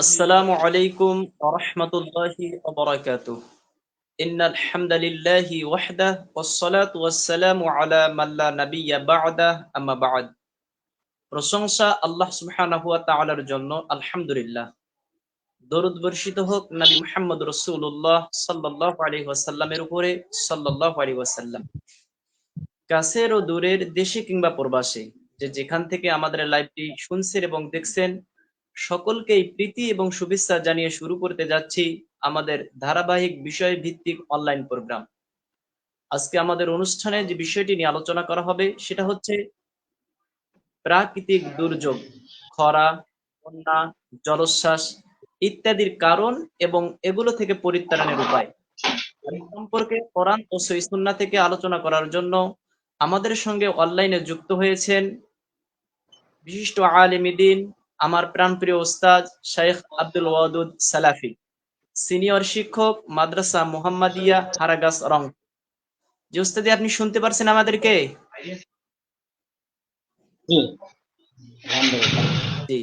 আসসালামু আলাইকুম ওয়া রাহমাতুল্লাহি ওয়া বারাকাতুহু। ইন্নাল হামদালিল্লাহি ওয়াহদাহু ওয়াস-সালাতু ওয়াস-সালামু আলা মান লা নাবিয়্যা বা'দাহু, আম্মা বা'দ। প্রশংসা আল্লাহ সুবহানাহু ওয়া তাআলার জন্য, আলহামদুলিল্লাহ। দরুদ বর্ষিত হোক নবী মুহাম্মদ রাসূলুল্লাহ সাল্লাল্লাহু আলাইহি ওয়াসাল্লামের উপরে, সাল্লাল্লাহু আলাইহি ওয়াসাল্লাম। কাছের ও দূরের, দেশে কিংবা প্রবাসে, যে যেখান থেকে আমাদের লাইভটি শুনছেন এবং দেখছেন, সকলকেই প্রীতি এবং শুভেচ্ছা জানিয়ে শুরু করতে যাচ্ছি আমাদের ধারাবাহিক বিষয় ভিত্তিক অনলাইন প্রোগ্রাম। আজকে আমাদের অনুষ্ঠানে যে বিষয়টি নিয়ে আলোচনা করা হবে সেটা হচ্ছে প্রাকৃতিক দুর্যোগ, খরা, বন্যা, জলোচ্ছ্বাস ইত্যাদির কারণ এবং এগুলো থেকে পরিত্রাণের উপায়। এই সম্পর্কে কোরআন ও সহিহ সুন্নাহ থেকে আলোচনা করার জন্য আমাদের সঙ্গে অনলাইনে যুক্ত হয়েছেন বিশিষ্ট আলেমী দ্বীন, আমার প্রাণপ্রিয় ওস্তাদ শাইখ আব্দুল ওয়াদুদ সালাফি, সিনিয়র শিক্ষক, মাদ্রাসা মুহাম্মাদিয়া, হারাগাছ, রংপুর। জি ওস্তাদি, আপনি শুনতে পারছেন আমাদেরকে? জি।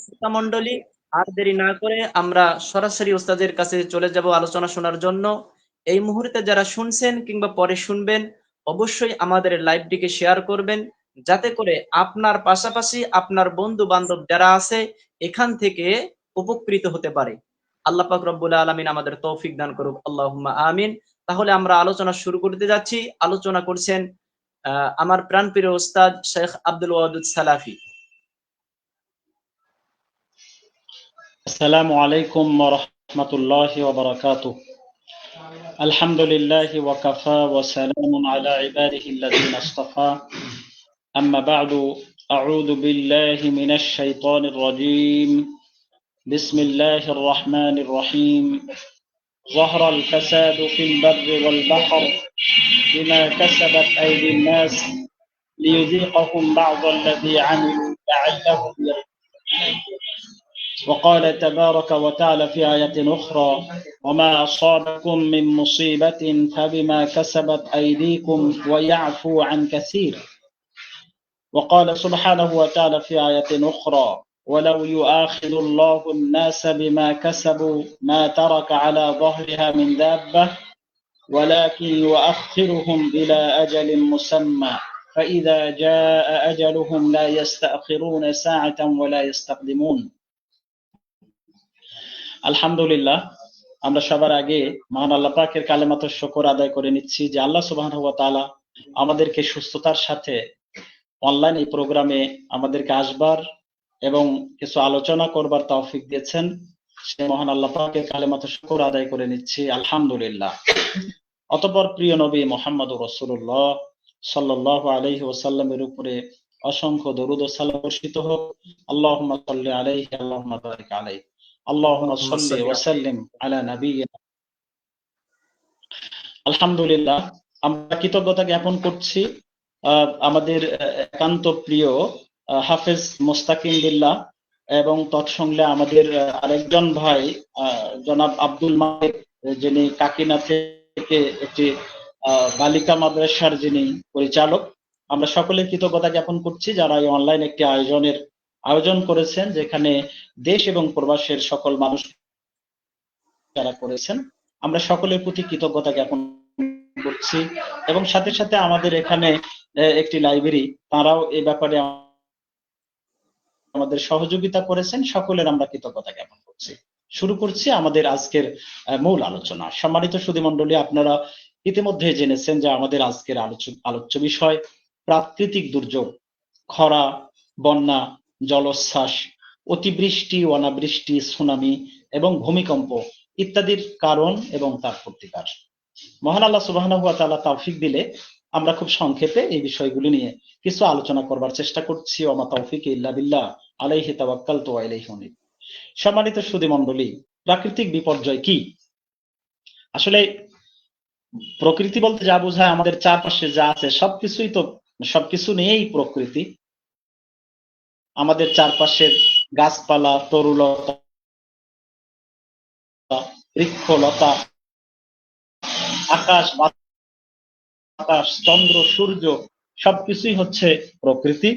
শ্রোতা মণ্ডলী, আর দেরি না করে আমরা সরাসরি ওস্তাদের কাছে চলে যাব আলোচনা শোনার জন্য। এই মুহূর্তে যারা শুনছেন কিংবা পরে শুনবেন, অবশ্যই আমাদের লাইভটিকে শেয়ার করবেন, যাতে করে আপনার পাশাপাশি আপনার বন্ধু বান্ধব যারা আছে এখান থেকে উপকৃত হতে পারে। আল্লাহ পাক রব্বুল আলামিন আমাদের তৌফিক দান করুক, আল্লাহুম্মা আমিন। তাহলে আমরা আলোচনা শুরু করতে যাচ্ছি। আলোচনা করছেন আমার প্রাণপ্রিয় ওস্তাদ শেখ আব্দুল ওয়াদুদ সালাফি। السلام عليكم ورحمة الله وبركاته. الحمد لله وكفى وسلام على عباده الذين اصطفى. أما بعد، أعوذ بالله من الشيطان الرجيم. بسم الله الرحمن الرحيم. ظهر الفساد في البر والبحر بما كسبت أيدي الناس ليذيقهم بعض الذي عملوا لعلهم يرجعون. وقال تبارك وتعالى في آية أخرى: وما أصابكم من مصيبة فبما كسبت أيديكم ويعفو عن كثير. وقال سبحانه وتعالى في آية أخرى: ولو يؤاخذ الله الناس بما كسبوا ما ترك على ظهرها من دابة ولكن يؤخرهم إلى أجل مسمى فإذا جاء أجلهم لا يستأخرون ساعة ولا يستقدمون. আলহামদুলিল্লাহ, আমরা সবার আগে মহান আল্লাহ পাকের কালেমাতুর শুকর আদায় করে নিচ্ছি যে আল্লাহ সুবহানাহু ওয়া তাআলা আমাদেরকে সুস্থতার সাথে অনলাইন এই প্রোগ্রামে আমাদেরকে আসবার এবং কিছু আলোচনা করবার তৌফিক দিয়েছেন। সে মহান আল্লাহ পাকের কালেমাতুর শুকর আদায় করে নিচ্ছি, আলহামদুলিল্লাহ। অতঃপর প্রিয় নবী মুহাম্মদুর রাসূলুল্লাহ সাল্লাল্লাহু আলাইহি ওয়াসাল্লামের উপরে অসংখ্য দরুদ ও সালাম বর্ষিত হোক। আল্লাহুম্মা সাল্লি আলাইহি আল্লাহুম্মা বারিক আলাইহি আল্লাহুম্মা সাল্লি ওয়া সাল্লিম আলা নাবিয়্যিনা। আলহামদুলিল্লাহ, আমরা কৃতজ্ঞতা জ্ঞাপন করছি আমাদের একান্ত প্রিয় হাফেজ মুস্তাকিম বিল্লাহ এবং তৎসঙ্গে আমাদের আরেকজন ভাই জনাব আব্দুল মালিক, যিনি কাকিনা থেকে একটি বালিকা মাদ্রাসার যিনি পরিচালক। আমরা সকলে কৃতজ্ঞতা জ্ঞাপন করছি যারা এই অনলাইন একটি আয়োজন করেছেন, যেখানে দেশ এবং প্রবাসের সকল মানুষ যারা করেছেন, আমরা সকলের প্রতি কৃতজ্ঞতা জ্ঞাপন করছি। এবং সাথে সাথে আমাদের এখানে একটি লাইব্রেরি, তারাও এই ব্যাপারে আমাদের সহযোগিতা করেছেন, সকলের আমরা কৃতজ্ঞতা জ্ঞাপন করছি। শুরু করছি আমাদের আজকের মূল আলোচনা। সম্মানিত সুধী মণ্ডলী, আপনারা ইতিমধ্যে জেনেছেন যে আমাদের আজকের আলোচ্য বিষয় প্রাকৃতিক দুর্যোগ, খরা, বন্যা, জলোচ্ছ্বাস, অতিবৃষ্টি, অনাবৃষ্টি, সুনামি এবং ভূমিকম্প ইত্যাদির কারণ এবং তার প্রতিকার। মহান আল্লাহ সুবহানাহু ওয়া তাআলা তৌফিক দিলে আমরা খুব সংক্ষেপে এই বিষয়গুলি নিয়ে কিছু আলোচনা করবার চেষ্টা করছি। ওয়া মা তাওফিকি ইল্লা বিল্লাহ, আলাইহি তাওয়াক্কালতু ওয়া ইলাইহি উনীব। সম্মানিত সুধী মণ্ডলী, প্রাকৃতিক বিপর্যয় কি? আসলে প্রকৃতি বলতে যা বোঝায় আমাদের চারপাশে যা আছে সবকিছু নিয়েই প্রকৃতি। আমাদের চারপাশের গাছপালা, তরুলতা, বৃক্ষলতা, আকাশ বাতাস, চন্দ্র সূর্য সবকিছুই হচ্ছে প্রকৃতি।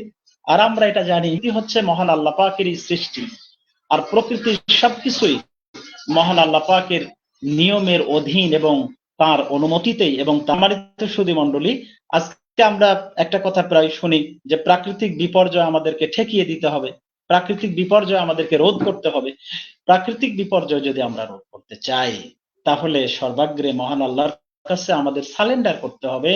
আর আমরা এটা জানি এটি হচ্ছে মহান আল্লাহ পাকেরই সৃষ্টি, আর প্রকৃতির সবকিছুই মহান আল্লাহ পাকের নিয়মের অধীন এবং তার অনুমতিতেই। এবং সম্মানিত সুধী মণ্ডলী, আজকে আমরা একটা কথা প্রায় শুনি যে প্রাকৃতিক বিপর্যয় আমাদেরকে ঠেকিয়ে দিতে হবে, প্রাকৃতিক বিপর্যয় আমাদেরকে রোধ করতে হবে। প্রাকৃতিক বিপর্যয় যদি আমরা রোধ করতে চাই, তাহলে সর্বাগ্রে মহান আল্লাহর কাছে আমাদের সারেন্ডার করতে হবে,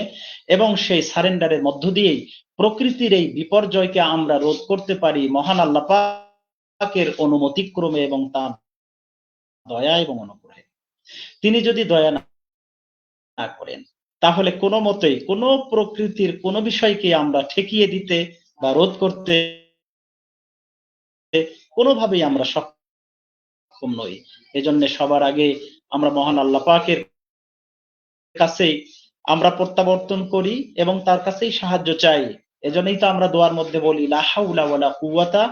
এবং সেই সারেন্ডারের মধ্য দিয়েই প্রকৃতির এই বিপর্যয়কে আমরা রোধ করতে পারি মহান আল্লাহ পাকের অনুমতিক্রমে এবং তার দয়া এবং অনুগ্রহে। তিনি যদি দয়া না করেন, তাহলে কোনো মতেই কোনো প্রকৃতির কোনো বিষয়কে আমরা ঠেকিয়ে দিতে বা রোধ করতে কোনোভাবেই আমরা সক্ষম নই। এজন্য সবার আগে আমরা মহান আল্লাহ পাকের কাছেই আমরা প্রত্যাবর্তন করি এবং তার কাছেই সাহায্য চাই। এজন্যই তো আমরা দোয়ার মধ্যে বলি লা হাওলা ওয়ালা কুওয়াতা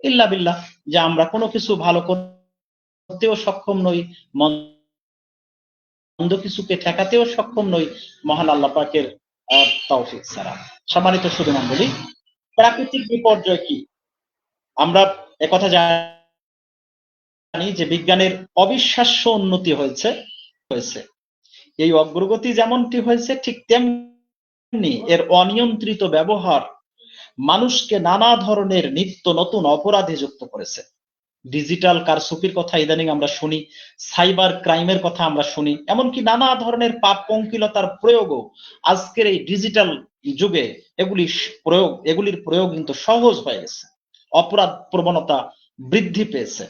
ইল্লা বিল্লাহ, যে আমরা কোনো কিছু ভালো করতেও সক্ষম নই, মন্দ কিছুকে ঠেকাতেও সক্ষম নই মহান আল্লাহ পাকের তৌফিক ছাড়া। সম্মানিত সুধী মণ্ডলী, প্রাকৃতিক বিপর্যয় কি? আমরা একথা জানি যে বিজ্ঞানের অবিশ্বাস্য উন্নতি হয়েছে। এই অগ্রগতি যেমনটি হয়েছে, ঠিক তেমনি এর অনিয়ন্ত্রিত ব্যবহার মানুষকে নানা ধরনের নিত্য নতুন অপরাধে যুক্ত করেছে। ডিজিটাল কারচুপির কথা ইদানিং আমরা শুনি, সাইবার ক্রাইমের কথা আমরা শুনি, এমনকি নানা ধরনের পাপ পঙ্কিলতার প্রয়োগও আজকের এই ডিজিটাল যুগে এগুলির প্রয়োগ কিন্তু সহজ হয়ে গেছে। অপরাধ প্রবণতা বৃদ্ধি পেয়েছে।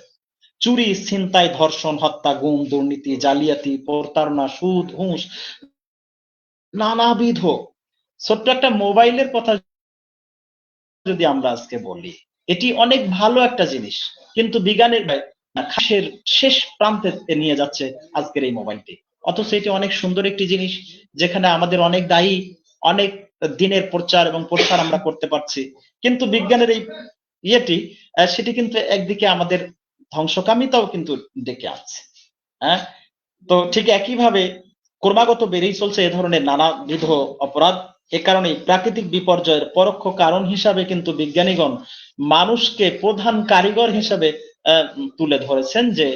চুরি, ছিনতাই, ধর্ষণ, হত্যা, গুম, দুর্নীতি, জালিয়াতি, প্রতারণা, সুদ, ঘুষ, নানাবিধ। ছোট্ট একটা মোবাইলের কথা যদি আমরা আজকে বলি, এটি অনেক ভালো একটা জিনিস, কিন্তু বিজ্ঞানের খাসের শেষ প্রান্তে নিয়ে যাচ্ছে আজকের এই মোবাইলটি। অথচ এটি অনেক সুন্দর একটি জিনিস, যেখানে আমাদের অনেক দায়ী, অনেক দিনের প্রচার এবং প্রসার আমরা করতে পারছি। কিন্তু বিজ্ঞানের এই সেটি কিন্তু একদিকে আমাদের ধ্বংসকামিতাও কিন্তু ডেকে আনছে। হ্যাঁ, তো ঠিক একইভাবে ক্রমাগত বেড়েই চলছে এ ধরনের নানাবিধ অপরাধ। এ কারণে প্রাকৃতিক বিপর্যয়ের পরোক্ষ কারণ হিসাবে কিন্তু বিজ্ঞানীগণ মানুষকে প্রধান কারিগর হিসাবে তুলে ধরেছেন, যে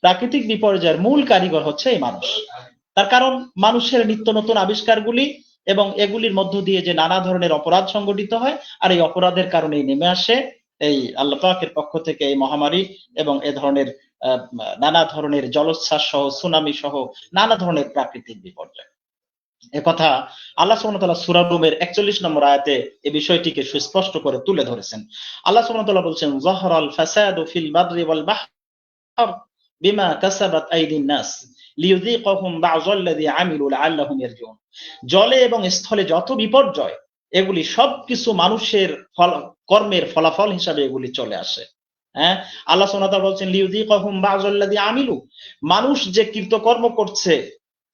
প্রাকৃতিক বিপর্যয়ের মূল কারিগর হচ্ছে এই মানুষ। তার কারণ মানুষের নিত্য নতুন আবিষ্কারগুলি এবং এগুলির মধ্য দিয়ে যে নানা ধরনের অপরাধ সংগঠিত হয়, আর এই অপরাধের কারণেই নেমে আসে এই আল্লাহ পাকের পক্ষ থেকে এই মহামারী এবং এ ধরনের নানা ধরনের জলোচ্ছ্বাস সহ, সুনামি সহ নানা ধরনের প্রাকৃতিক বিপর্যয়। একথা আল্লাহ সুবহানাহু ওয়া তাআলা সূরা রুমের 41 নম্বর আয়াতে এই বিষয়টিকে সুস্পষ্ট করে তুলে ধরেছেন। আল্লাহ সুবহানাহু ওয়া তাআলা বলছেন, যাহরাল ফাসাদু ফিল বাররি ওয়াল বাহর বিমা কাসাবাত আইদিন নাস লিইযীকাহুম বা'যাল্লাযী আমিলু লাআল্লাহুম ইয়ারজিউন। জলে এবং স্থলে যত বিপর্যয়, এগুলি সবকিছু মানুষের কর্মের ফলাফল হিসাবে এগুলি চলে আসে। হ্যাঁ, আল্লাহ সুবহানাহু ওয়া তাআলা বলছেন লিইযীকাহুম বা'যাল্লাযী আমিলু, মানুষ যে কৃতকর্ম করছে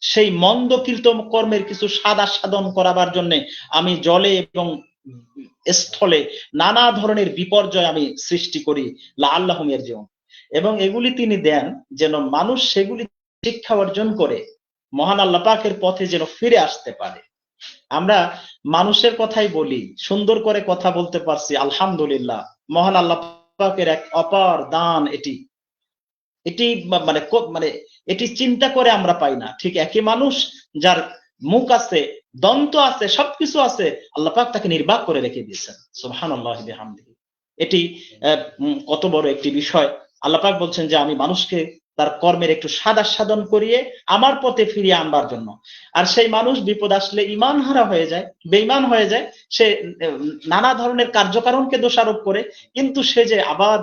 সেই মন্দ কৃতকর্মের কিছু সাধন করাবার জন্য আমি জলে এবং স্থলে নানা ধরনের বিপর্যয় আমি সৃষ্টি করি লাআল্লাহুম ইয়ারজিউন, এবং এগুলি তিনি দেন যেন মানুষ সেগুলি শিক্ষা অর্জন করে মহান আল্লাহ পাকের পথে যেন ফিরে আসতে পারে। আমরা মানুষের কথাই বলি, সুন্দর করে কথা বলতে পারছি, আলহামদুলিল্লাহ, মহান আল্লাহ পাকের এক অপার দান। এটি মানে মানে এটি চিন্তা করে আমরা পাই না। ঠিক একই মানুষ যার মুখ আছে, দন্ত আছে, সবকিছু আছে, আল্লাহ পাক তাকে নির্বাক করে রেখে দিয়েছেন। সুবহানাল্লাহি বিহামদিহি। এটি কত বড় একটি বিষয়। আল্লাহ পাক বলছেন যে আমি মানুষকে তার কর্মের একটু সাধন করিয়ে আমার পথে ফিরিয়ে আনবার জন্য। আর সেই মানুষ বিপদ আসলে ঈমান হারা হয়ে যায়, বেঈমান হয়ে যায়, সে নানা ধরনের কার্যকারণকে দোষারোপ করে, কিন্তু সে যে আবার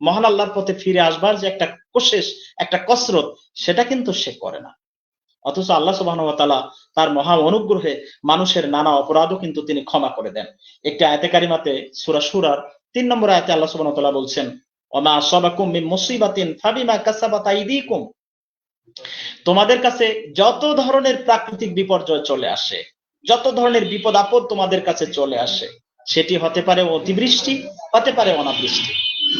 মহান আল্লাহর পথে ফিরে আসবার যে একটা কোশিশ, একটা কসরত, সেটা কিন্তু সে করে না। অথচ আল্লাহ সুবহানাহু ওয়া তাআলা তার মহা অনুগ্রহে মানুষের নানা অপরাধও কিন্তু তিনি ক্ষমা করে দেন। একটি আয়াতে কারিমাতে সূরা শুরার 3 নম্বর আয়াতে আল্লাহ সুবহানাহু ওয়া তাআলা বলছেন, ওয়া আসাবাকুম মিন মুসিবাতিন ফাবিমা কাসাবাত আইদিকুম, তোমাদের কাছে যত ধরনের প্রাকৃতিক বিপর্যয় চলে আসে, যত ধরনের বিপদ আপদ তোমাদের কাছে চলে আসে, সেটি হতে পারে অতিবৃষ্টি, হতে পারে অনাবৃষ্টি।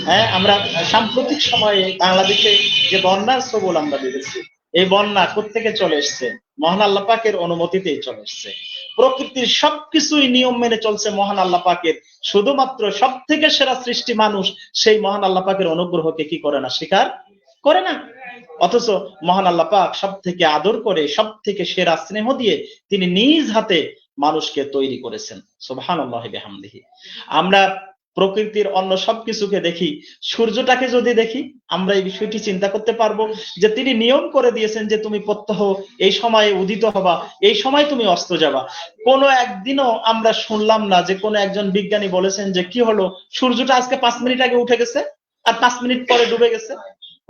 হ্যাঁ, আমরা সাম্প্রতিক সময়ে বাংলাদেশে যে বন্যার সবল আমরা দেখেছি, এই বন্যা কোত্থেকে চলে এসছে? মহান আল্লাহ পাকের অনুমতিতেই চলে এসছে। প্রকৃতির সবকিছুই নিয়ম মেনে চলছে মহান আল্লাহ পাকের, শুধুমাত্র সব থেকে সেরা সৃষ্টি মানুষ সেই মহান আল্লাহ পাকের অনুগ্রহকে কি করে না, স্বীকার করে না। অথচ মহান আল্লাহ পাক সব থেকে আদর করে, সব থেকে সেরা স্নেহ দিয়ে তিনি নিজ হাতে মানুষকে তৈরি করেছেন। সুবহানাল্লাহি বিহামদিহি। আমরা প্রকৃতির অন্য সবকিছুকে দেখি, সূর্যটাকে যদি দেখি আমরা এই বিষয়টি চিন্তা করতে পারবো যে তিনি নিয়ম করে দিয়েছেন যে তুমি প্রত্যহ এই সময়ে উদিত হবা, এই সময় তুমি অস্ত যাবা। কোনো একদিনও আমরা শুনলাম না যে কোনো একজন বিজ্ঞানী বলেছেন যে কি হলো, সূর্যটা আজকে 5 মিনিট আগে উঠে গেছে আর 5 মিনিট পরে ডুবে গেছে,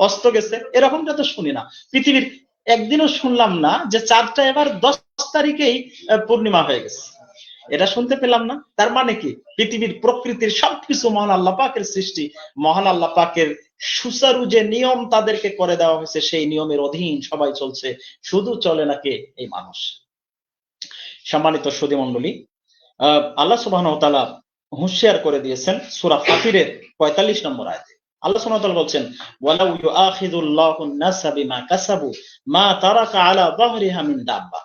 অস্ত গেছে, এরকমটা তো শুনি না পৃথিবীর। একদিনও শুনলাম না যে চাঁদটা এবার 10 তারিখেই পূর্ণিমা হয়ে গেছে, এটা শুনতে পেলাম না। তার মানে কি, পৃথিবীর প্রকৃতির সবকিছু মহান আল্লাহ পাকের সৃষ্টি, মহান আল্লাহ পাকের সুচারু যে নিয়ম তাদেরকে করে দেওয়া হয়েছে সেই নিয়মের অধীন সবাই চলছে, শুধু চলে না কে, এই মানুষ। সম্মানিত সুধী মণ্ডলী, আল্লাহ সুবহানাহু ওয়া তাআলা হুঁশিয়ার করে দিয়েছেন সূরা ফাতিরের 45 নম্বর আয়াতে। আল্লাহ সুবহানাহু ওয়া তাআলা বলছেন, ওয়ালাউ ইউআখিযুল্লাহুন নাসা বিমা কাসাবু মা তারাকা আলা যাহরিহা মিন দাব্বা।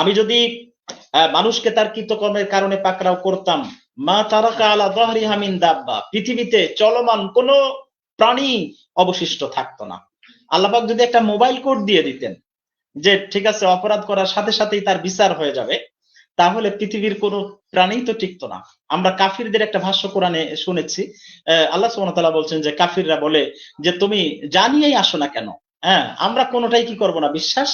আমি যদি মানুষকে তার কৃতকর্মের কারণে পাকড়াও করতাম, মা তারাকা আলা যাহরিহা মিন দাব্বা, পৃথিবীতে চলমান কোনো প্রাণী অবশিষ্ট থাকতো না। আল্লাহ পাক যদি একটা মোবাইল কোড দিয়ে দিতেন যে ঠিক আছে অপরাধ করার সাথে সাথেই তার বিচার হয়ে যাবে, তাহলে পৃথিবীর কোনো প্রাণী তো টিকতো না। আমরা কাফিরদের একটা ভাষ্য কোরআনে শুনেছি, আল্লাহ সুবহানাহু ওয়া তাআলা বলছেন যে কাফিররা বলে যে তুমি জানিয়েই আসো না কেন, হ্যাঁ আমরা কোনোটাই কি করব না, বিশ্বাস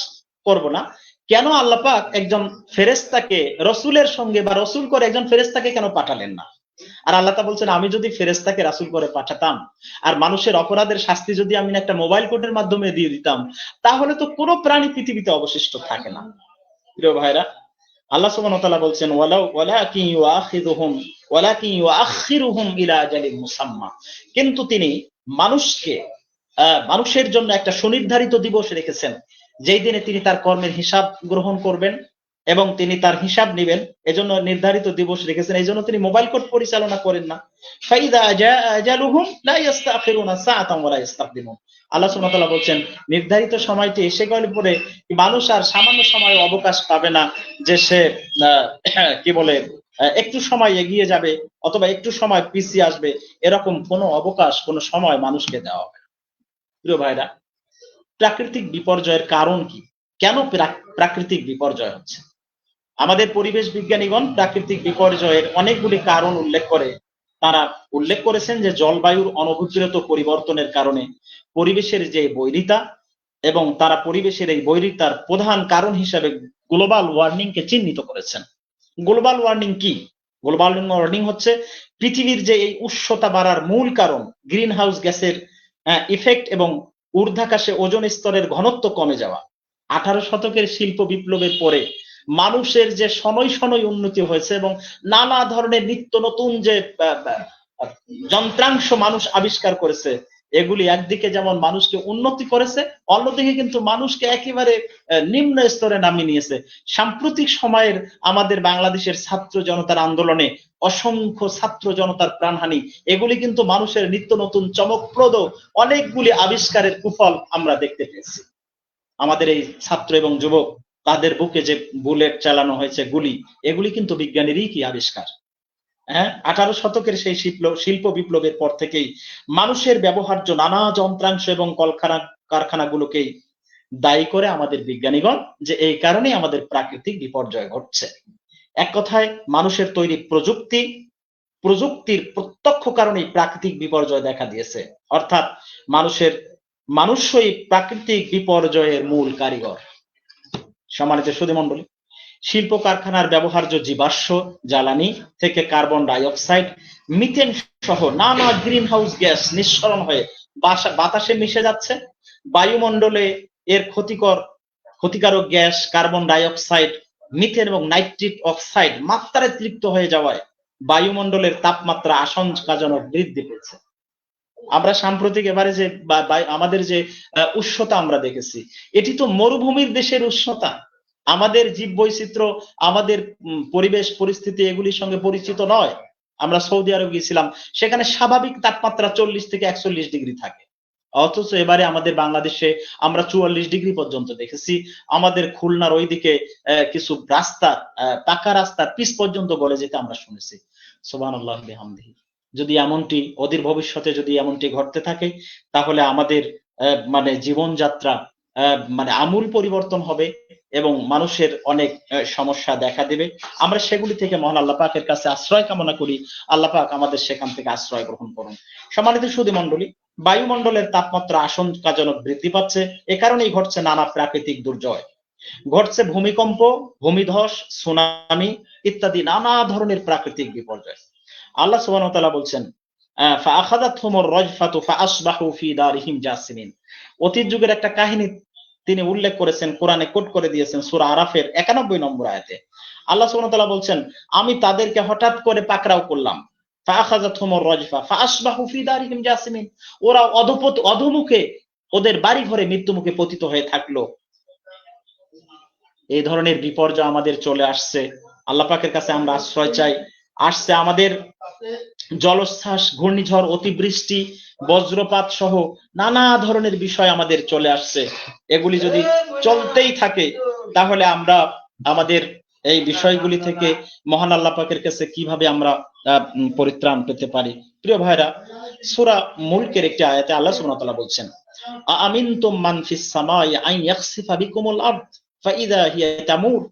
করব না। কেন আল্লাহ পাক একজন ফেরেশতাকে রসুলের সঙ্গে বা রসুল করে একজন ফেরেশতাকে কেন পাঠালেন না? আর আল্লাহ তা বলছেন আমি যদি ফেরেশতাকে রাসূল করে পাঠাতাম আর মানুষের অপরাধের শাস্তি যদি আমি একটা মোবাইল কোডের মাধ্যমে দিয়ে দিতাম, তাহলে তো কোনো প্রাণী পৃথিবীতে অবশিষ্ট থাকে না। প্রিয় ভাইরা, আল্লাহ সুবহানাহু ওয়া তাআলা বলছেন ওয়ালাকিন ইউআখিরুহুম ইলা আজালিন মুসাম্মা, কিন্তু তিনি মানুষকে মানুষের জন্য একটা সুনির্ধারিত দিবস রেখেছেন, যেই দিনে তিনি তার কর্মের হিসাব গ্রহণ করবেন এবং তিনি তার হিসাব নেবেন। এজন্য নির্ধারিত দিবস রেখেছেন, এই জন্য তিনি মোবাইল কোড পরিচালনা করেন না। ফাইদা জাআ আজালুহুম লা ইস্তাখিরুনা সাআতান ওয়া লা ইস্তাকদিমুন। আল্লাহ সুবহানাহু ওয়া তাআলা বলছেন নির্ধারিত সময়টি এসে গেলে পরে মানুষ আর সামান্য সময় অবকাশ পাবে না যে সে কি বলে একটু সময় এগিয়ে যাবে অথবা একটু সময় পিছিয়ে আসবে, এরকম কোনো অবকাশ কোনো সময় মানুষকে দেওয়া হবে। প্রিয় ভাইরা, প্রাকৃতিক বিপর্যয়ের কারণ কি? কেন প্রাকৃতিক বিপর্যয় হচ্ছে? আমাদের পরিবেশ বিজ্ঞানীগণ প্রাকৃতিক বিপর্যয়ের অনেকগুলি কারণ উল্লেখ করে। তারা উল্লেখ করেছেন যে জলবায়ুর অনভিপ্রেত পরিবর্তনের কারণে পরিবেশের যে বৈরিতা, এবং তারা পরিবেশের এই বৈরিতার প্রধান কারণ হিসেবে গ্লোবাল ওয়ার্মিং কে চিহ্নিত করেছেন। গ্লোবাল ওয়ার্মিং কি? গ্লোবাল ওয়ার্মিং হচ্ছে পৃথিবীর যে এই উষ্ণতা বাড়ার মূল কারণ গ্রিন হাউস গ্যাসের ইফেক্ট এবং ঊর্ধ্বাকাশে ওজোন স্তরের ঘনত্ব কমে যাওয়া। 18 শতকের শিল্প বিপ্লবের পরে মানুষের যে শনৈ শনৈ উন্নতি হয়েছে এবং নানা ধরনের নিত্য নতুন যে যন্ত্রাংশ মানুষ আবিষ্কার করেছে, এগুলি একদিকে যেমন মানুষকে উন্নতি করেছে, অন্যদিকে কিন্তু মানুষকে একেবারে নিম্ন স্তরে নামিয়ে নিয়েছে। সাম্প্রতিক সময়ের আমাদের বাংলাদেশের ছাত্র জনতার আন্দোলনে অসংখ্য ছাত্র জনতার প্রাণহানি, এগুলি কিন্তু মানুষের নিত্য নতুন চমকপ্রদ অনেকগুলি আবিষ্কারের কুফল আমরা দেখতে পেয়েছি। আমাদের এই ছাত্র এবং যুবক তাদের বুকে যে বুলেট চালানো হয়েছে, গুলি, এগুলি কিন্তু বিজ্ঞানেরই কি আবিষ্কার। 18 শতকের সেই শিল্প বিপ্লবের পর থেকেই মানুষের ব্যবহার্য নানা যন্ত্রাংশ এবং কারখানাগুলোকেই দায়ী করে আমাদের বিজ্ঞানীগণ যে এই কারণেই আমাদের প্রাকৃতিক বিপর্যয় ঘটছে। এক কথায় মানুষের তৈরি প্রযুক্তির প্রত্যক্ষ কারণেই প্রাকৃতিক বিপর্যয় দেখা দিয়েছে। অর্থাৎ মানুষই প্রাকৃতিক বিপর্যয়ের মূল কারিগর। সম্মানিত সুধী মণ্ডলী, শিল্প কারখানার ব্যবহার্য জীবাশ্ম জ্বালানি থেকে কার্বন ডাই অক্সাইড, মিথেন সহ নানা গ্রিন হাউস গ্যাস নিঃসরণ হয়ে বাতাসে মিশে যাচ্ছে। বায়ুমণ্ডলে এর ক্ষতিকারক gas carbon die oxide, methane এবং নাইট্রিক অক্সাইড মাত্রাতিরিক্ত হয়ে যাওয়ায় বায়ুমণ্ডলের তাপমাত্রা আশঙ্কাজনক বৃদ্ধি পেয়েছে। আমরা সাম্প্রতিক এবারে যে আমাদের যে উষ্ণতা আমরা দেখেছি, এটি তো মরুভূমির দেশের উষ্ণতা। আমাদের জীব বৈচিত্র্য, আমাদের পরিবেশ পরিস্থিতি এগুলির সঙ্গে পরিচিত নয়। আমরা সৌদি আরব গিয়েছিলাম, সেখানে স্বাভাবিক তাপমাত্রা 40 থেকে 41 ডিগ্রি থাকে, অথচ এবারে আমাদের বাংলাদেশে আমরা 44 ডিগ্রি পর্যন্ত দেখেছি। আমাদের খুলনার ওইদিকে কিছু রাস্তা, পাকা রাস্তার পিচ পর্যন্ত গলে যেতে আমরা শুনেছি। সুবহানাল্লাহি বিহামদিহি। যদি এমনটি অদূর ভবিষ্যতে যদি এমনটি ঘটতে থাকে, তাহলে আমাদের মানে জীবনযাত্রা মানে আমূল পরিবর্তন হবে এবং মানুষের অনেক সমস্যা দেখা দেবে। আমরা সেগুলি থেকে মহান আল্লাহ পাকের কাছে আশ্রয় কামনা করি। আল্লাহ পাক আমাদের সেখান থেকে আশ্রয় গ্রহণ করুন। সম্মানিত সুধী মণ্ডলী, বায়ুমণ্ডলের তাপমাত্রা আশঙ্কাজনক বৃদ্ধি পাচ্ছে। এ কারণেই ঘটছে নানা প্রাকৃতিক দুর্যোগ, ঘটছে ভূমিকম্প, ভূমিধস, সুনামি ইত্যাদি নানা ধরনের প্রাকৃতিক বিপর্যয়। আল্লাহ সুবহানাহু ওয়া তাআলা বলছেন, ফাআখাযাতহুমুর রাজফাতু ফাআসবাহু ফি দারিহিম জাসিমিন। অতীত যুগের একটা কাহিনী তিনি উল্লেখ করেছেন, কোরআনে কোট করে দিয়েছেন সূরা আরাফের 91 নম্বর আয়াতে। আল্লাহ সুবহানাহু ওয়া তাআলা বলছেন, আমি তাদেরকে হঠাৎ করে পাকড়াও করলাম। ফাআখাযাতহুমুর রাজফা ফাআসবাহু ফি দারিহিম জাসিমিন। ওরা অধমুখে ওদের বাড়ি ঘরে মৃত্যুমুখে পতিত হয়ে থাকলো। এই ধরনের বিপর্যয় আমাদের চলে আসছে। আল্লাহ পাকের কাছে আমরা আশ্রয় চাই। আসছে আমাদের জলোচ্ছ্বাস, ঘূর্ণিঝড়, অতিবৃষ্টি, বজ্রপাত সহ নানা ধরনের বিষয় আমাদের চলে আসছে। এগুলি যদি চলতেই থাকে, তাহলে আমরা আমাদের এই বিষয়গুলি থেকে মহান আল্লাহ পাকের কাছে কিভাবে আমরা পরিত্রাণ পেতে পারি? প্রিয় ভাইরা, সূরা মুলকের একটি আয়াতে আল্লাহ সুবহানাহু ওয়া তাআলা বলছেন, আমিনতুম মান ফিস সামাই আন ইয়াখসিফা বিকুমুল আরদ ফাইযা হিয়া তামুর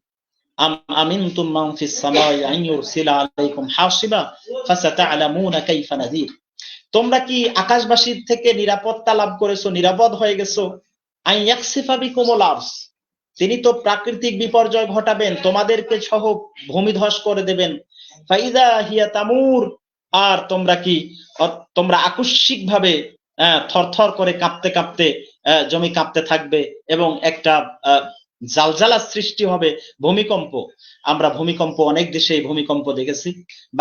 আম আমিনতুম মান ফিস সামাই আন ইউরসিলা আলাইকুম হাসিবা ফাসাতা'লামুনা কাইফা নাযির। তোমরা কি আকাশবাসীর থেকে নিরাপত্তা লাভ করেছো, নিরাপদ হয়ে গেছো? আন ইয়াখসিফা বিকুমুল আরদ, তিনি তো প্রাকৃতিক বিপর্যয় ঘটাবেন, তোমাদেরকে সহ ভূমিধস করে দেবেন। ফাইযা হিয়া তামুর, আর তোমরা আকস্মিক ভাবে থরথর করে কাঁপতে কাঁপতে জমি কাঁপতে থাকবে এবং একটা জালজালা সৃষ্টি হবে, ভূমিকম্প। আমরা ভূমিকম্প অনেক দেশে ভূমিকম্প দেখেছি।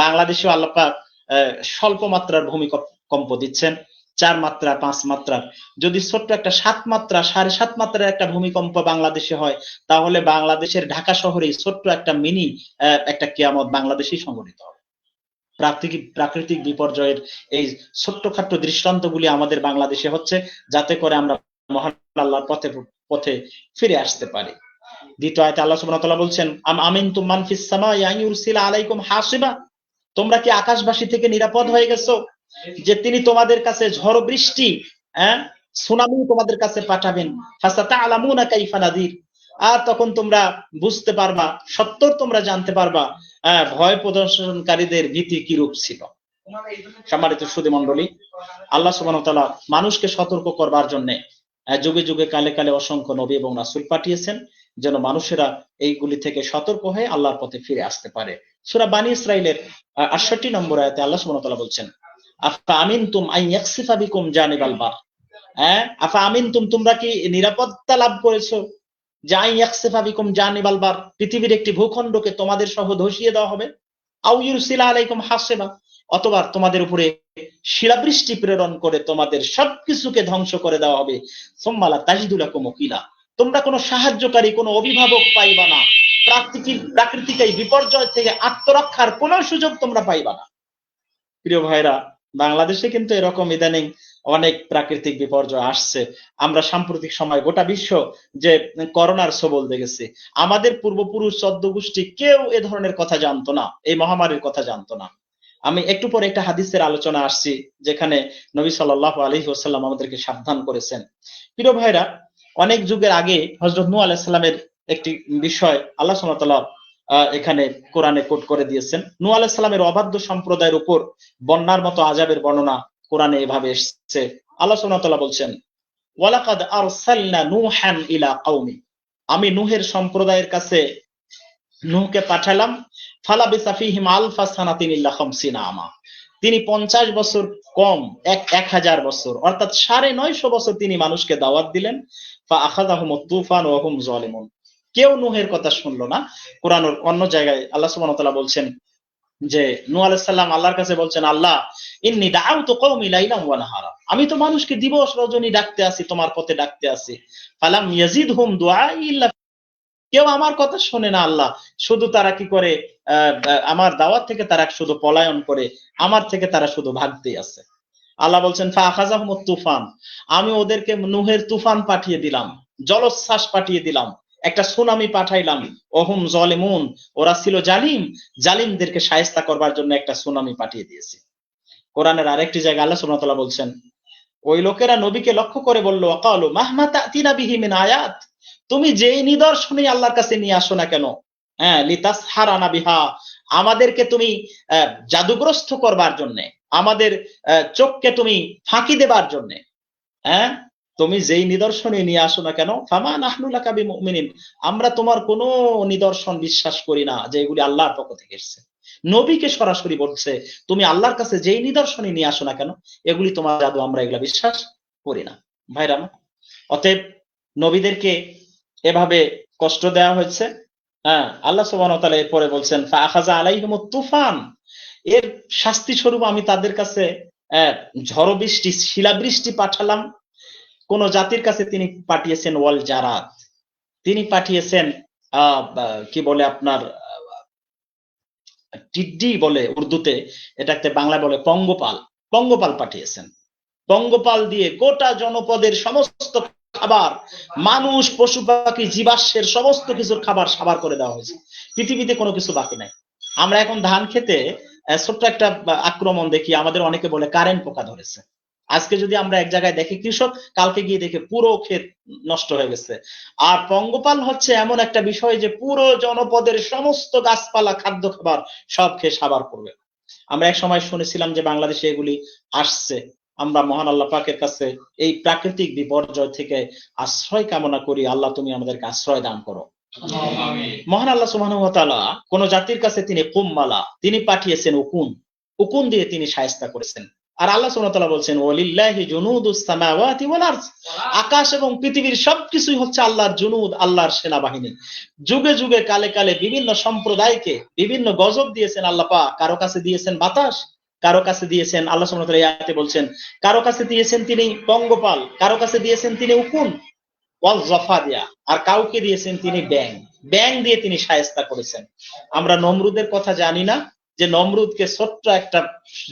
বাংলাদেশেও আল্লাহ পাক স্বল্প মাত্রার ভূমিকম্প দিচ্ছেন, 4 মাত্রা 5 মাত্রা। যদি ছোট্ট একটা 7 মাত্রা 7.5 মাত্রার একটা ভূমিকম্প বাংলাদেশে হয়, তাহলে বাংলাদেশের ঢাকা শহরে ছোট্ট একটা মিনি একটা কিয়ামত বাংলাদেশেই সংঘটিত হবে। প্রাকৃতিক বিপর্যয়ের এই ছোট্টখাট্ট দৃষ্টান্তগুলি আমাদের বাংলাদেশে হচ্ছে, যাতে করে আমরা মহান আল্লাহর পথে ফিরে আসতে পারি। দ্বিতীয় আয়াতে আল্লাহ সুবহানাহু ওয়া তাআলা বলছেন, আমিনতুম মান ফিস সামাই আন ইউরসিলা আলাইকুম হাসিবা, তোমরা কি আকাশবাসী থেকে নিরাপদ হয়ে গেছো যে তিনি তোমাদের কাছে ঝড় বৃষ্টি, সুনামি তোমাদের কাছে পাঠাবেন। ফাসাতা'লামুনা কাইফা নাযির, আর তখন তোমরা বুঝতে পারবা, সত্তর তোমরা জানতে পারবা ভয় প্রদর্শনকারীদের ভীতি কি রূপ ছিল। সম্মানিত সুধী মণ্ডলী, আল্লাহ সুবহানাহু ওয়া তাআলা মানুষকে সতর্ক করবার জন্য যুগে যুগে কালে কালে অসংখ্য নবী এবং রাসূল পাঠিয়েছেন, যেন মানুষেরা এইগুলি থেকে সতর্ক হয়ে আল্লাহর পথে ফিরে আসতে পারে। সূরা বানী ইসরাঈলের 68 নম্বর আয়াতে আল্লাহ সুবহানাহু ওয়া তাআলা বলছেন, আফা আমিনতুম আন ইয়াখসিফা বিকুম জানিবাল বার। আফা আমিনতুম, তোমরা কি নিরাপত্তা লাভ করেছো যে আন ইয়াখসিফা বিকুম জানিবাল বার, পৃথিবীর একটি ভূখণ্ডকে তোমাদের সহ ধসিয়ে দেওয়া হবে। আও ইউরসিলা আলাইকুম হাসিবা, অথবা তোমাদের উপরে শিলাবৃষ্টি প্রেরণ করে তোমাদের সবকিছুকে ধ্বংস করে দেওয়া হবে। সুম্মা লা তাজিদু লাকুম ওয়াকিলা, তোমরা কোনো সাহায্যকারী, কোনো অভিভাবক পাইবা না। প্রাকৃতিক এই বিপর্যয় থেকে আত্মরক্ষার কোনো সুযোগ তোমরা পাইবা না। প্রিয় ভাইরা, বাংলাদেশে কিন্তু এরকম ইদানিং অনেক প্রাকৃতিক বিপর্যয় আসছে। আমরা সাম্প্রতিক সময় গোটা বিশ্ব যে করোনার ছবল দেখেছি, আমাদের পূর্বপুরুষ 14 গোষ্ঠী কেউ এ ধরনের কথা জানতো না, এই মহামারীর কথা জানতো না। আমি একটু পরে একটা হাদিসের আলোচনা আসছি, যেখানে নবী সাল্লাল্লাহু আলাইহি ওয়াসাল্লাম আমাদেরকে সাবধান করেছেন। প্রিয় ভাইরা, অনেক যুগের আগে হযরত নূহ আলাইহিস সালামের একটি বিষয় আল্লাহ সুবহানাহু ওয়া তাআলা এখানে কোরআনে কোট করে দিয়েছেন। নূহ আলাইহিস সালামের অবাধ্য সম্প্রদায়ের উপর বন্যার মতো আযাবের বর্ণনা কোরআনে এভাবে এসেছে। আল্লাহ সুবহানাহু ওয়া তাআলা বলছেন, ওয়ালাকাদ আরসালনা নূহান ইলা কওমি, আমি নূহের সম্প্রদায়ের কাছে নূহকে পাঠালাম। ফালাবিসা ফীহিম আলফা সানাতিন ইল্লা 50 আমা, তিনি 50 বছর কম 1000 বছর, অর্থাৎ 950 বছর তিনি মানুষকে দাওয়াত দিলেন। ফাআখাযাহুমুত তুফান ওয়া হুম যালিমুন, কেউ নূহের কথা শুনলো না। কোরআনের অন্য জায়গায় আল্লাহ সুবহানাহু ওয়া তাআলা বলছেন যে নূহ আলাইহিস সালাম আল্লাহর কাছে বলছেন, আল্লাহ ইন্নী দাআউতু কওমি লাইলান ওয়া নাহারা, আমি তো মানুষকে দিবস রজনী ডাকতে আসি, তোমার পথে ডাকতে আসি। ফালাম ইয়াজিদহুম দুআই ইল্লা, কেউ আমার কথা শোনে না আল্লাহ, শুধু তারা কি করে, আমার দাওয়াত থেকে তারা শুধু পলায়ন করে, আমার থেকে তারা শুধু ভাগতেই আছে। আল্লাহ বলছেন ফাআখাযাহুমুত তুফান, আমি ওদেরকে নুহের তুফান পাঠিয়ে দিলাম, জলোচ্ছ্বাস পাঠিয়ে দিলাম, একটা সুনামি পাঠাইলাম। ওহুম জালিমুন, ওরা ছিল জালিম, জালিমদেরকে শায়েস্তা করবার জন্য একটা সুনামি পাঠিয়ে দিয়েছি। কোরআনের আরেকটি জায়গায় আল্লাহ সুবহানাহু ওয়া তাআলা বলছেন, ওই লোকেরা নবীকে লক্ষ্য করে বলল, ওয়াকালু মাহমা তা'তিনা বিহি মিন আয়াত, তুমি যেই নিদর্শনই আল্লাহর কাছে নিয়ে আসো না কেন, হ্যাঁ, লিতাসহারানা বিহা, আমাদেরকে তুমি জাদুগ্রস্ত করবার জন্য, আমাদের চোখকে তুমি ফাঁকি দেবার জন্য, হ্যাঁ, তুমি যেই নিদর্শনই নিয়ে আসো না কেন, ফামা নাহনু লাকা বিমুমিনিন, আমরা তোমার কোনো নিদর্শন বিশ্বাস করি না যে এগুলি আল্লাহর পক্ষ থেকে এসেছে। নবীকে সরাসরি বলছে, তুমি আল্লাহর কাছে যেই নিদর্শনই নিয়ে আসো না কেন, এগুলি তোমার জাদু, আমরা এগুলা বিশ্বাস করি না। ভাইরা, অতএব নবীদেরকে এভাবে কষ্ট দেওয়া হয়েছে। হ্যাঁ, আল্লাহ সুবহানাহু ওয়া তাআলা এরপরে বলছেন ফাআখাযা আলাইহিমুত তুফান, এর শাস্তি স্বরূপ আমি তাদের কাছে ঝড় বৃষ্টি, শিলাবৃষ্টি পাঠালাম। কোন জাতির কাছে তিনি পাঠিয়েছেন ওয়াল জারাদ, তিনি পাঠিয়েছেন কি বলে আপনার টিড্ডি বলে উর্দুতে, এটাকে বাংলা বলে পঙ্গপাল, পঙ্গপাল পাঠিয়েছেন। পঙ্গপাল দিয়ে গোটা জনপদের সমস্ত খাবার, মানুষ পশু পাখি জীবাশ্মের সমস্ত কিছুর খাবার সাবার করে দেওয়া হয়েছে। পৃথিবীতে কোনো কিছু বাকি নাই। আমরা এখন ধান খেতে ছোট্ট একটা আক্রমণ দেখি, আমাদের অনেকে বলে কারেন্ট পোকা ধরেছে। আজকে যদি আমরা এক জায়গায় দেখি কৃষক, কালকে গিয়ে দেখে পুরো ক্ষেত নষ্ট হয়ে গেছে। আর পঙ্গপাল হচ্ছে এমন একটা বিষয় যে পুরো জনপদের সমস্ত গাছপালা, খাদ্য খাবার সব খেয়ে সাবার করবে। আমরা এক সময় শুনেছিলাম যে বাংলাদেশে এগুলি আসছে। আমরা মহান আল্লাহ পাকের কাছে এই প্রাকৃতিক বিপর্যয় থেকে আশ্রয় কামনা করি, আল্লাহ তুমি আমাদেরকে আশ্রয় দান করো। মহান আল্লাহ সুবহানাহু ওয়া তাআলা কোন জাতির কাছে তিনি কুম্মালা, তিনি পাঠিয়েছেন উকুন, উকুন দিয়ে তিনি শায়েস্তা করেছেন। আর আল্লাহ সুবহানাহু ওয়া তাআলা বলছেন ওয়ালিল্লাহি জুনুদুস সামাওয়াতি ওয়াল আরদ, আকাশ এবং পৃথিবীর সবকিছুই হচ্ছে আল্লাহর জুনুদ, আল্লাহর সেনাবাহিনী। যুগে যুগে কালে কালে বিভিন্ন সম্প্রদায়কে বিভিন্ন গজব দিয়েছেন আল্লাহ পাক। কারো কাছে দিয়েছেন বাতাস, কারো কাছে দিয়েছেন, আল্লাহ সুবহানাহু ওয়া তাআলা এই আয়াতে বলছেন, কারো কাছে দিয়েছেন তিনি পঙ্গপাল, কারো কাছে দিয়েছেন তিনি উকুন ওয়াল জাফাদিয়া, আর কাউকে দিয়েছেন তিনি ব্যাং, ব্যাং দিয়ে তিনি শায়েস্তা করেছেন। আমরা নমরুদের কথা জানি না যে নমরুদকে ছোট্ট একটা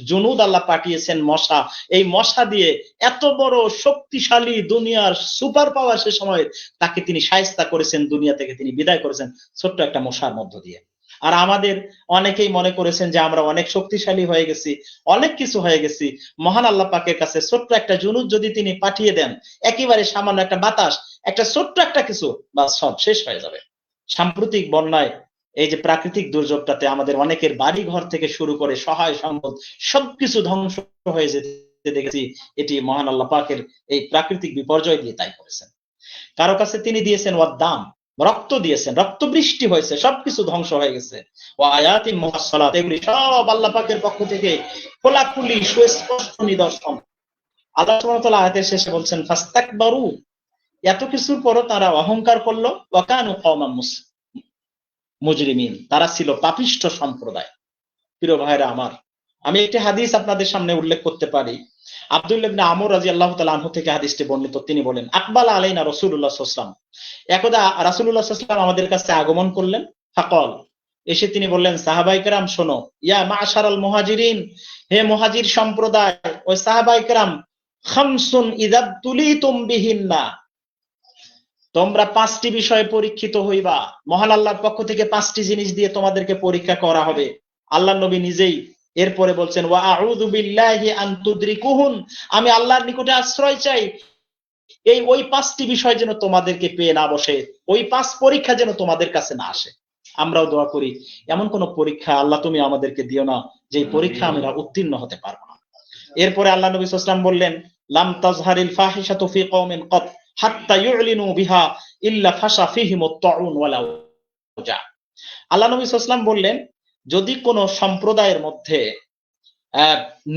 জুনুদ আল্লাহ পাঠিয়েছেন মশা, এই মশা দিয়ে এত বড় শক্তিশালী দুনিয়ার সুপার পাওয়ার সে সময় তাকে তিনি শায়েস্তা করেছেন, দুনিয়া থেকে তিনি বিদায় করেছেন ছোট্ট একটা মশার মধ্য দিয়ে। আর আমাদের অনেকেই মনে করেছেন যে আমরা অনেক শক্তিশালী হয়ে গেছি, অনেক কিছু হয়ে গেছি। মহান আল্লাহ পাকের কাছে ছোট্ট একটা জুনুদ যদি তিনি পাঠিয়ে দেন, একেবারে সামান্য একটা বাতাস, একটা ছোট্ট একটা কিছু, বা সব শেষ হয়ে যাবে। সাম্প্রতিক বন্যায় এই যে প্রাকৃতিক দুর্যোগটাতে আমাদের অনেকের বাড়ি ঘর থেকে শুরু করে সহায় সম্পদ সবকিছু ধ্বংস হয়ে যেতে দেখেছি। এটি মহান আল্লাহ পাকের এই প্রাকৃতিক বিপর্যয় দিয়ে তাই করেছেন। কারো কাছে তিনি দিয়েছেন ওয়াদ্দাম, রক্ত দিয়েছেন, রক্ত বৃষ্টি হয়েছে, সবকিছু ধ্বংস হয়ে গেছে। ও আয়াতিন মুফাসসালাত, এগুলি সব আল্লাহ পাকের পক্ষ থেকে খোলাখুলি সুস্পষ্ট নিদর্শন। আল্লাহ সুবহানাহু ওয়া তাআলা আয়াতের শেষে বলছেন ফাস্তাকবারু, এত কিছুর পরও তারা অহংকার করলো, ওয়া কানু কওমান মুজরিমিন, তারা ছিল পাপিষ্ঠ সম্প্রদায়। প্রিয় ভাইরা আমার, আমি একটি হাদিস আপনাদের সামনে উল্লেখ করতে পারি। আব্দুল্লাহ ইবনে আমর রাদিয়াল্লাহু তাআলা আনহু থেকে হাদিসটি বর্ণিত। তিনি বলেন আকবালা আলাইনা রাসূলুল্লাহ সাল্লাল্লাহু আলাইহি ওয়াসাল্লাম, একদা রাসূলুল্লাহ সাল্লাল্লাহু আলাইহি ওয়াসাল্লাম আমাদের কাছে আগমন করলেন। ফাকাল, এসে তিনি বললেন সাহাবায়ে কেরাম শোনো, ইয়া মা'শারাল মুহাজিরিন, হে মুহাজির সম্প্রদায় ও সাহাবায়ে কেরাম, খামসুন ইযা তুলিতুম বিহিন্না, তোমরা পাঁচটি বিষয়ে পরীক্ষিত হইবা। মহান আল্লাহর পক্ষ থেকে পাঁচটি জিনিস দিয়ে তোমাদেরকে পরীক্ষা করা হবে। আল্লাহ নবী নিজেই এরপরে বলছেন ওয়া আউযু বিল্লাহি আন তুদরিকুহুন, আমি আল্লাহর নিকটে আশ্রয় চাই ওই পাঁচটি বিষয় যেন তোমাদেরকে পেয়ে না বসে, ওই পাঁচ পরীক্ষা যেন তোমাদের কাছে না আসে। আমরাও দোয়া করি এমন কোন পরীক্ষা আল্লাহ তুমি আমাদেরকে দিও না যে পরীক্ষা আমরা উত্তীর্ণ হতে পারবো না। এরপরে আল্লাহ নবী সাল্লাল্লাহু আলাইহি ওয়াসাল্লাম বললেন লাম তাজহারিল ফাহিশাতু ফি কওমিন ক্বাত হাত্তা ইউলিনু বিহা ইল্লা ফাশা ফিহিমুত তাউন ওয়ালা উজা। আল্লাহ নবী সাল্লাল্লাহু আলাইহি ওয়াসাল্লাম বললেন, যদি কোন সম্প্রদায়ের মধ্যে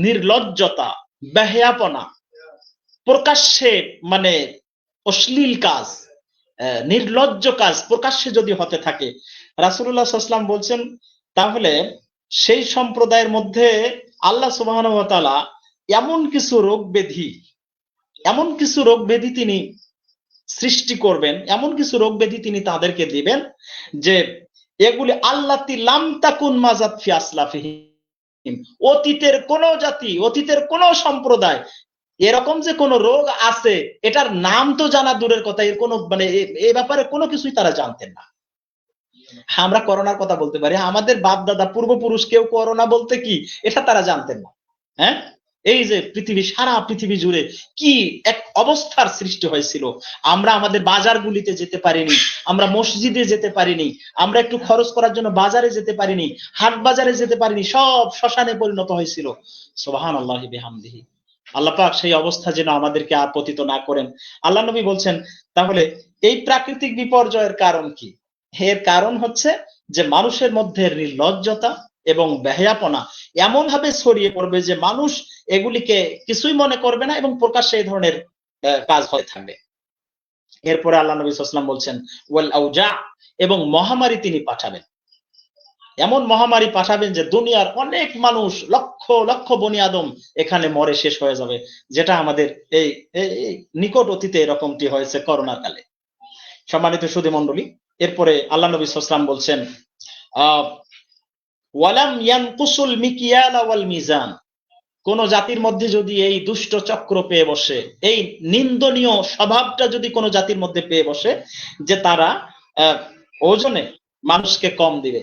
নির্লজ্জতা, বেহায়াপনা, প্রকাশ্যে মানে অশ্লীল কাজ, নির্লজ্জ কাজ প্রকাশ্যে যদি হতে থাকে, রাসূলুল্লাহ সাল্লাল্লাহু আলাইহি ওয়াসাল্লাম বলছেন, তাহলে সেই সম্প্রদায়ের মধ্যে আল্লাহ সুবহানাহু ওয়া তাআলা এমন কিছু রোগ ব্যাধি তিনি সৃষ্টি করবেন, এমন কিছু রোগ ব্যাধি তিনি তাদেরকে দিবেন যে এগুলি আল্লাতি লাম তাকুন মাজাত ফি আসলাফিহি, অতীতের কোন জাতি, অতীতের কোন সম্প্রদায় এরকম যে কোন রোগ আছে এটার নাম তো জানা দূরের কথা, এর কোনো মানে এই ব্যাপারে কোনো কিছুই তারা জানতেন না। আমরা করোনার কথা বলতে পারি, আমাদের বাপ দাদা পূর্বপুরুষ কেউ করোনা বলতে কি এটা তারা জানতেন না। হ্যাঁ, এই যে পৃথিবী, সারা পৃথিবী জুড়ে কি এক অবস্থার সৃষ্টি হয়েছিল, আমরা আমাদের বাজারগুলিতে যেতে পারিনি, আমরা মসজিদে যেতে পারিনি, আমরা একটু খরচ করার জন্য বাজারে যেতে পারিনি, হাট বাজারে যেতে পারিনি, সব শ্মশানে পরিণত হয়েছিল। সুবহানাল্লাহি বিহামদিহি। আল্লাহ পাক সেই অবস্থা যেন আমাদেরকে আর পতিত না করেন। আল্লাহ নবী বলছেন, তাহলে এই প্রাকৃতিক বিপর্যয়ের কারণ কি? এর কারণ হচ্ছে যে মানুষের মধ্যে নির্লজ্জতা এবং বেহায়াপনা এমন ভাবে ছড়িয়ে পড়বে যে মানুষ এগুলিকে কিছুই মনে করবে না এবং প্রকাশ্যে এই ধরনের কাজ হয়ে থাকবে। এরপরে আল্লাহ নবী সাল্লাল্লাহু আলাইহি ওয়াসাল্লাম বলছেন ওয়াল আউজা, এবং মহামারী তিনি পাঠাবেন। এমন মহামারী পাঠাবেন যে দুনিয়ার অনেক মানুষ, লক্ষ লক্ষ বনি আদম এখানে মরে শেষ হয়ে যাবে, যেটা আমাদের এই নিকট অতীতে এরকমটি হয়েছে করোনার কালে। সম্মানিত সুধী মণ্ডলী, এরপরে আল্লাহ নবী সাল্লাল্লাহু আলাইহি ওয়াসাল্লাম বলছেন ওয়ালাম ইয়ানকুসুল মিকিয়াল ওয়াল মিজান, কোন জাতির মধ্যে যদি এই দুষ্ট চক্র পেয়ে বসে, এই নিন্দনীয় স্বভাবটা যদি কোন জাতির মধ্যে পেয়ে বসে যে তারা ওজনে মানুষকে কম দিবে,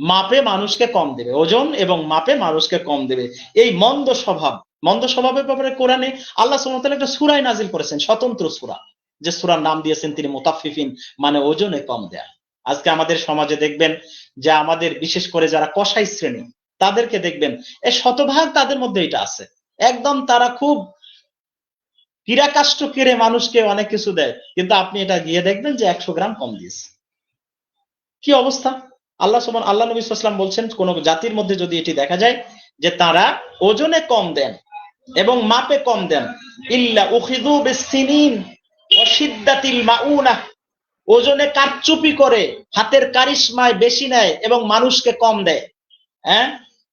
মাপে মানুষকে কম দেবে, ওজন এবং মাপে মানুষকে কম দেবে, এই মন্দ স্বভাবের ব্যাপারে কোরআনে আল্লাহ সুবহানাহু ওয়া তাআলা একটা সূরা নাজিল করেছেন, স্বতন্ত্র সূরা, যে সূরার নাম দিয়েছেন তিনি মুতাফফিফিন, মানে ওজনে কম দেয়া। আজকে আমাদের সমাজে দেখবেন যে আমাদের বিশেষ করে যারা কসাই শ্রেণী তাদেরকে দেখবেন এই শতভাগ তাদের মধ্যে এটা আছে, একদম তারা খুব কিরাকাষ্ট কেড়ে মানুষকে অনেক কিছু দেয়, কিন্তু আপনি এটা গিয়ে দেখবেন যে 100 গ্রাম কম দিয়েছে। কি অবস্থা! আল্লাহ নবী সাল্লাল্লাহু আলাইহি ওয়াসাল্লাম বলছেন কোন জাতির মধ্যে যদি এটি দেখা যায় যে তারা ওজনে কম দেন এবং মাপে কম দেন, ইল্লা উখিযু বিসসিনিন ওয়া শিদ্দাতিল মাউনা, ওজনে কারচুপি করে, হাতের কারিশমায় বেশি নেয় এবং মানুষকে কম দেয়। হ্যাঁ,